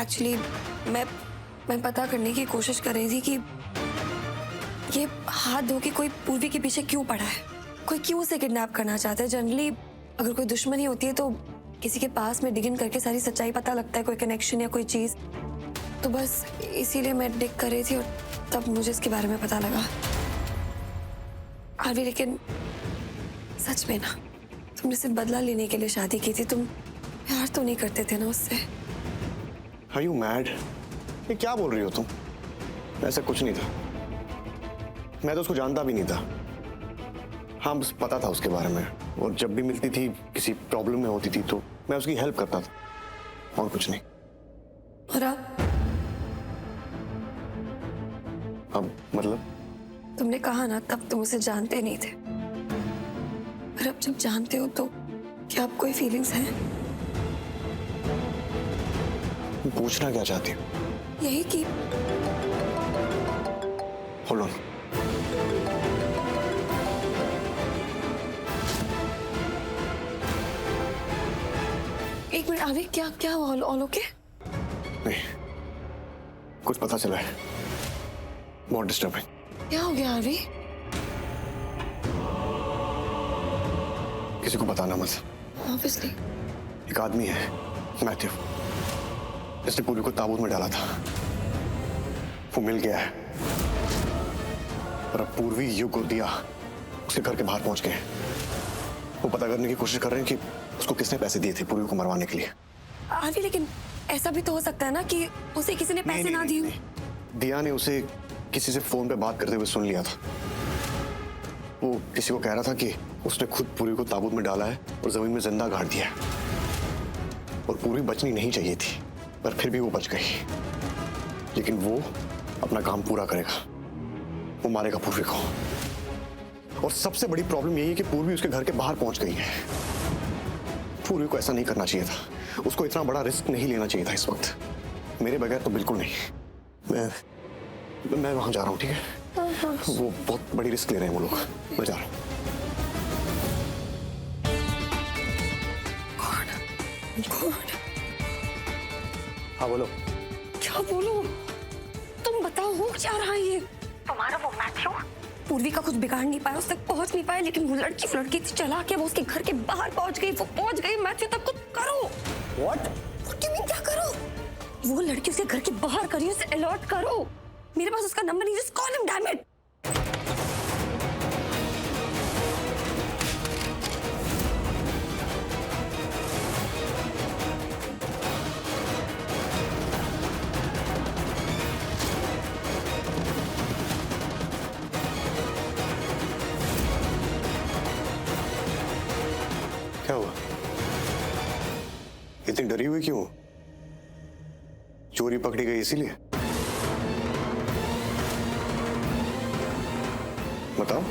Actually मैं पता करने की कोशिश कर रही थी कि ये हाथ धो के कोई पूर्वी के पीछे क्यों पड़ा है, कोई क्यों उसे किडनैप करना चाहता है। जनरली अगर कोई दुश्मनी होती है तो किसी के पास में डिग इन करके सारी सच्चाई पता लगता है, कोई कनेक्शन या कोई चीज। तो बस इसीलिए मैं डिग कर रही थी और तब मुझे इसके बारे में पता लगा। आरवी, लेकिन सच में ना, तुमने सिर्फ बदला लेने के लिए शादी की थी, तुम प्यार तो नहीं करते थे ना उससे। Are you mad? ये क्या बोल रही हो तुम? ऐसा कुछ नहीं था। मैं तो उसको जानता भी नहीं था। हाँ, बस पता था उसके बारे में, और जब भी मिलती थी, किसी प्रॉब्लम में होती थी तो मैं उसकी हेल्प करता था, और कुछ नहीं। और अब मतलब? तुमने कहा ना तब तुम उसे जानते नहीं थे, पर अब जब जानते हो तो क्या अब कोई फीलिंग्स हैं? पूछना क्या चाहती हो? यही कि होल्ड ऑन। एक मिनट आरवी, क्या क्या हुआ? All okay? नहीं, कुछ पता चला है, बहुत डिस्टर्बिंग। क्या हो गया आरवी? किसी को बताना मत। ऑब्वियसली। एक आदमी है, मैथ्यू, जिसने पूरी को ताबूत में डाला था। वो मिल गया है, और अब पूर्वी, युग और दिया उसके घर के बाहर पहुंच गए। वो पता करने की कोशिश कर रहे हैं कि उसको किसने पैसे दिए थे पूर्वी को मरवाने के लिए। आरवी, लेकिन ऐसा भी तो हो सकता है ना कि उसे किसी ने पैसे ना दिए। दिया ने उसे किसी से फोन पे बात करते हुए सुन लिया था। वो किसी को कह रहा था कि उसने खुद पूरी को ताबूत में डाला है और जमीन में जिंदा गाड़ दिया है, और पूरी बचनी नहीं चाहिए थी, पर फिर भी वो बच गई। लेकिन वो अपना काम पूरा करेगा, वो मारेगा पूर्वी को। और सबसे बड़ी प्रॉब्लम यही है कि पूर्वी उसके घर के बाहर पहुंच गई है। पूर्वी को ऐसा नहीं करना चाहिए था, उसको इतना बड़ा रिस्क नहीं लेना चाहिए था इस वक्त। मेरे बगैर तो बिल्कुल नहीं। मैं वहां जा रहा हूँ, ठीक है? वो बहुत बड़ी रिस्क ले रहे हैं वो लोग। मैं जा रहा हूँ। हाँ बोलो। क्या बोलो? तुम बताओ, हो क्या रहा है ये? तुम्हारा वो मैथ्यू पूर्वी का कुछ बिगाड़ नहीं पाया, उस तक पहुंच नहीं पाया, लेकिन वो लड़की थी चला के वो उसके घर के बाहर पहुंच गई। वो पहुंच गई मैथ्यू तक। कुछ करो। What? What do you mean, क्या करो? वो लड़की उसके घर के बाहर करी, उसे अलर्ट करो। मेरे पास उसका नंबर नहीं, just call him, damn it. क्या हुआ? इतनी डरी हुई क्यों? चोरी पकड़ी गई इसीलिए? बताओ।